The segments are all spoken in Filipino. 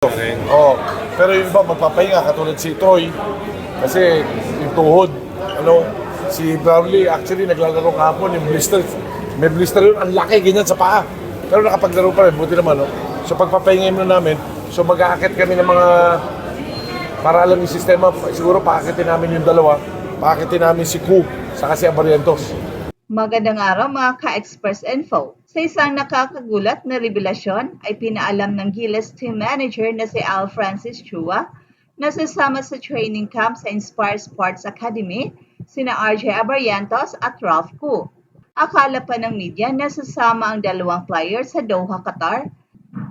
rin. Oh, pero yung iba magpapahinga katulad si Troy kasi yung tuhod. Si Brownlee actually naglalaro kahapon yung blister. May blister yun, ang laki ganyan sa paa. Pero nakapaglaro pa rin, buti naman. So pagpapahinga muna namin, so mag-aakit kami ng mga para alam yung sistema, siguro paakitin namin yung dalawa. Paakitin namin si Ku, saka si Abarientos. Magandang araw mga ka-Express Info. Sa isang nakakagulat na revelasyon ay pinaalam ng Gilas team manager na si Al Francis Chua na sasama sa training camp sa Inspire Sports Academy sina RJ Abarientos at Ralph Ku. Akala pa ng media na sasama ang dalawang players sa Doha, Qatar.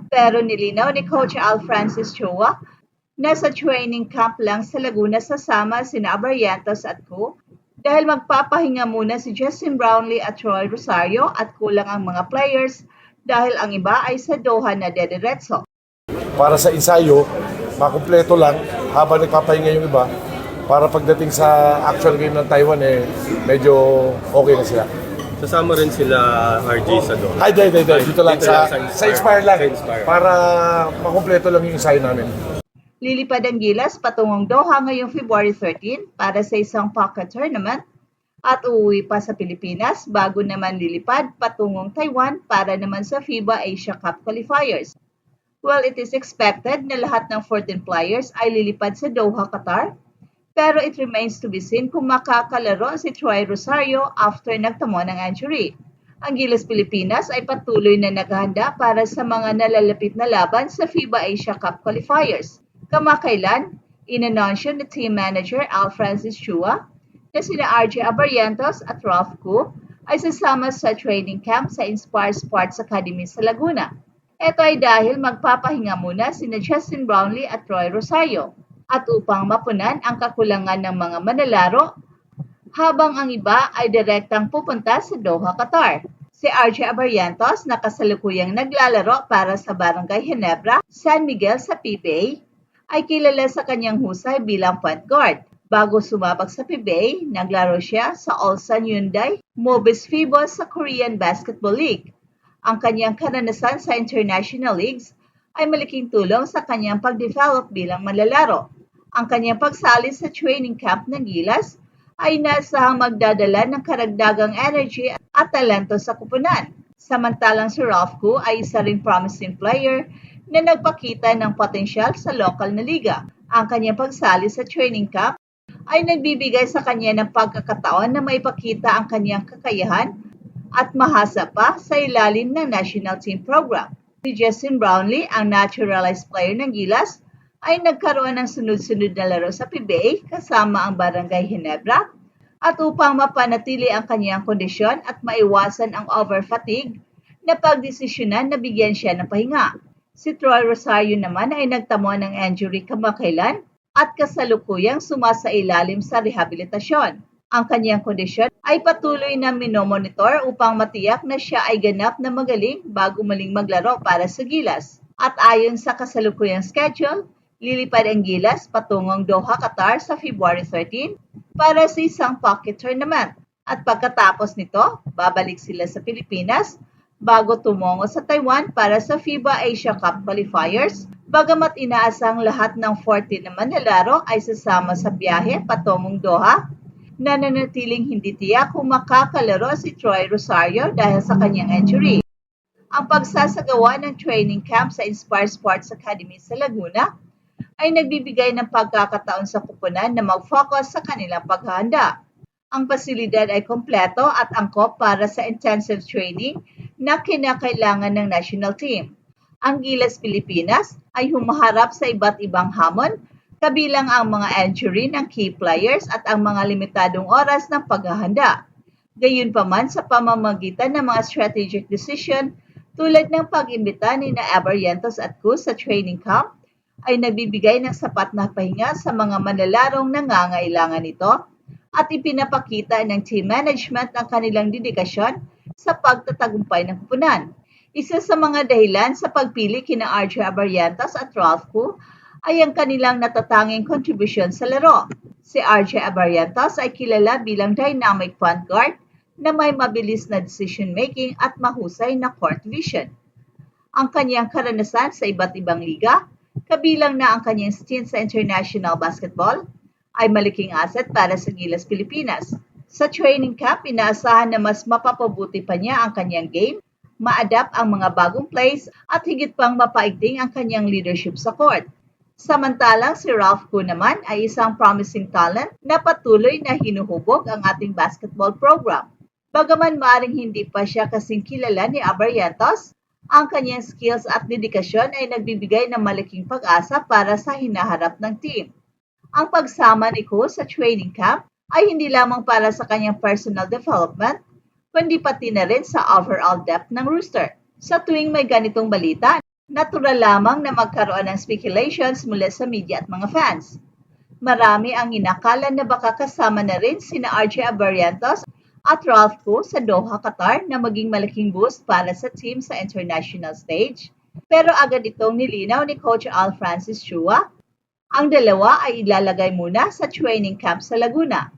Pero nilinaw ni Coach Al Francis Chua na sa training camp lang sa Laguna sasama sina Abarientos at Ku dahil magpapahinga muna si Justin Brownlee at Troy Rosario at kulang ang mga players dahil ang iba ay sa Doha na dediretso. Para sa ensayo, makumpleto lang habang nagpapahinga yung iba para pagdating sa actual game ng Taiwan medyo okay na sila. Sasama rin sila RJ sa doon. Ay, dito lang sa Inspire lang. Sa Inspire. Para makumpleto lang yung ensayo namin. Lilipad ang Gilas patungong Doha ngayong February 13 para sa isang pocket tournament at uuwi pa sa Pilipinas bago naman lilipad patungong Taiwan para naman sa FIBA Asia Cup qualifiers. Well, it is expected na lahat ng 14 players ay lilipad sa Doha, Qatar, pero it remains to be seen kung makakalaro si Troy Rosario after nagtamo ng injury. Ang Gilas Pilipinas ay patuloy na naghahanda para sa mga nalalapit na laban sa FIBA Asia Cup qualifiers. Kamakailan, inanunsyo ni team manager Al Francis Chua na sina RJ Abarientos at Ralph Ku ay sasama sa training camp sa Inspire Sports Academy sa Laguna. Ito ay dahil magpapahinga muna sina Justin Brownlee at Troy Rosario at upang mapunan ang kakulangan ng mga manlalaro habang ang iba ay direktang pupunta sa Doha, Qatar. Si RJ Abarientos na kasalukuyang naglalaro para sa Barangay Ginebra, San Miguel sa PBA ay kilala sa kanyang husay bilang point guard. Bago sumabak sa PBA, naglaro siya sa Ulsan Hyundai Mobis FIBA sa Korean Basketball League. Ang kanyang karanasan sa international leagues ay malaking tulong sa kanyang pag-develop bilang manlalaro. Ang kanyang pagsali sa training camp ng Gilas ay nasahang magdadala ng karagdagang energy at talento sa kupunan. Samantalang si Ralph Ku ay isa ring promising player na nagpakita ng potensyal sa lokal na liga. Ang kanyang pagsali sa training camp ay nagbibigay sa kanya ng pagkakataon na maipakita ang kanyang kakayahan at mahasa pa sa ilalim ng national team program. Si Justin Brownlee, ang naturalized player ng Gilas, ay nagkaroon ng sunod-sunod na laro sa PBA kasama ang Barangay Ginebra at upang mapanatili ang kanyang kondisyon at maiwasan ang over-fatigue, napagdesisyonan na bigyan siya ng pahinga. Si Troy Rosario naman ay nagtamo ng injury kamakailan at kasalukuyang sumasailalim sa rehabilitasyon. Ang kanyang kondisyon ay patuloy na minomonitor upang matiyak na siya ay ganap na magaling bago muling maglaro para sa Gilas. At ayon sa kasalukuyang schedule, lilipad ang Gilas patungong Doha, Qatar sa February 13 para sa isang pocket tournament. At pagkatapos nito, babalik sila sa Pilipinas bago tumungo sa Taiwan para sa FIBA Asia Cup qualifiers, bagamat inaasang lahat ng 40 na manlalaro ay sasama sa biyahe patungong Doha, nananatiling hindi tiyak kung makakalaro si Troy Rosario dahil sa kanyang injury. Ang pagsasagawa ng training camp sa Inspire Sports Academy sa Laguna ay nagbibigay ng pagkakataon sa kupunan na mag-focus sa kanilang paghahanda. Ang pasilidad ay kompleto at angkop para sa intensive training na kinakailangan ng national team. Ang Gilas Pilipinas ay humaharap sa iba't ibang hamon, kabilang ang mga injury ng key players at ang mga limitadong oras ng paghahanda. Gayunpaman sa pamamagitan ng mga strategic decision tulad ng pag-imbita ni Abarientos at Ku sa training camp, ay nabibigay ng sapat na pahinga sa mga manlalarong nangangailangan nito at ipinapakita ng team management ang kanilang dedikasyon sa pagtatagumpay ng kupunan. Isa sa mga dahilan sa pagpili kina RJ Abarientos at Ralph Ku ay ang kanilang natatanging kontribusyon sa laro. Si RJ Abarientos ay kilala bilang dynamic point guard na may mabilis na decision-making at mahusay na court vision. Ang kanyang karanasan sa iba't ibang liga kabilang na ang kanyang stint sa international basketball, ay malaking asset para sa Gilas Pilipinas. Sa training camp, inaasahan na mas mapapabuti pa niya ang kanyang game, ma-adapt ang mga bagong plays at higit pang mapaigting ang kanyang leadership sa court. Samantalang si Ralph Koo naman ay isang promising talent na patuloy na hinuhubog ang ating basketball program. Bagaman maaring hindi pa siya kasing kilala ni Abarrientos, ang kanyang skills at dedikasyon ay nagbibigay ng malaking pag-asa para sa hinaharap ng team. Ang pagsama ni Koo sa training camp ay hindi lamang para sa kanyang personal development, kundi pati na rin sa overall depth ng roster. Sa tuwing may ganitong balita, natural lamang na magkaroon ng speculations mula sa media at mga fans. Marami ang inakala na baka kasama na rin sina RJ Abarrientos at Ralph Koo sa Doha, Qatar na maging malaking boost para sa team sa international stage. Pero agad itong nilinaw ni Coach Al Francis Chua, ang dalawa ay ilalagay muna sa training camp sa Laguna.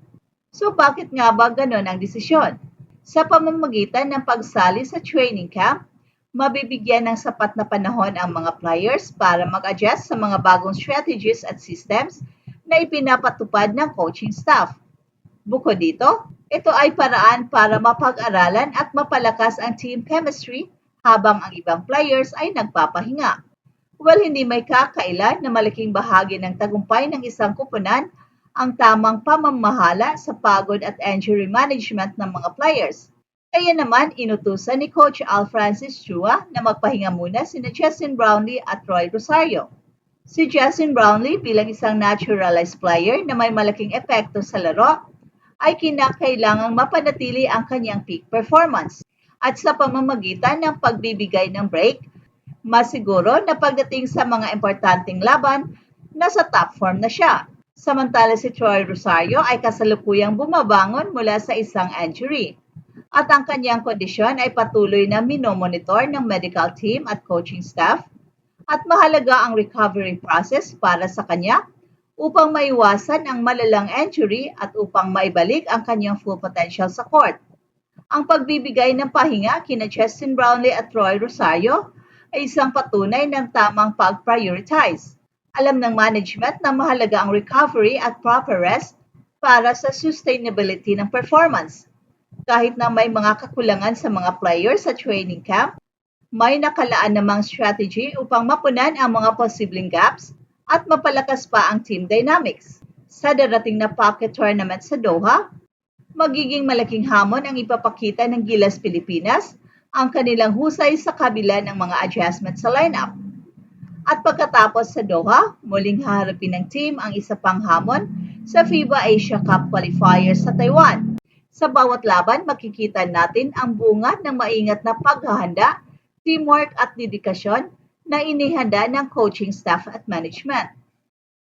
So bakit nga ba ganon ang desisyon? Sa pamamagitan ng pagsali sa training camp, mabibigyan ng sapat na panahon ang mga players para mag-adjust sa mga bagong strategies at systems na ipinapatupad ng coaching staff. Bukod dito, ito ay paraan para mapag-aralan at mapalakas ang team chemistry habang ang ibang players ay nagpapahinga. Well, hindi may kakailan na malaking bahagi ng tagumpay ng isang kupunan ang tamang pamamahala sa pagod at injury management ng mga players. Kaya naman, inutusan ni Coach Al Francis Chua na magpahinga muna sina Justin Brownlee at Roy Rosario. Si Justin Brownlee bilang isang naturalized player na may malaking epekto sa laro, ay kinakailangang mapanatili ang kanyang peak performance. At sa pamamagitan ng pagbibigay ng break, masiguro na pagdating sa mga importanteng laban, nasa top form na siya. Samantala si Troy Rosario ay kasalukuyang bumabangon mula sa isang injury. At ang kanyang kondisyon ay patuloy na minomonitor ng medical team at coaching staff. At mahalaga ang recovery process para sa kanya upang maiwasan ang malalang injury at upang maibalik ang kanyang full potential sa court. Ang pagbibigay ng pahinga kina Justin Brownlee at Troy Rosario ay isang patunay ng tamang pag-prioritize. Alam ng management na mahalaga ang recovery at proper rest para sa sustainability ng performance. Kahit na may mga kakulangan sa mga players sa training camp, may nakalaan namang strategy upang mapunan ang mga posibleng gaps at mapalakas pa ang team dynamics. Sa darating na pocket tournament sa Doha, magiging malaking hamon ang ipapakita ng Gilas Pilipinas ang kanilang husay sa kabila ng mga adjustment sa lineup. At pagkatapos sa Doha, muling haharapin ng team ang isa pang hamon sa FIBA Asia Cup qualifiers sa Taiwan. Sa bawat laban, makikita natin ang bunga ng maingat na paghahanda, teamwork at dedikasyon na inihanda ng coaching staff at management.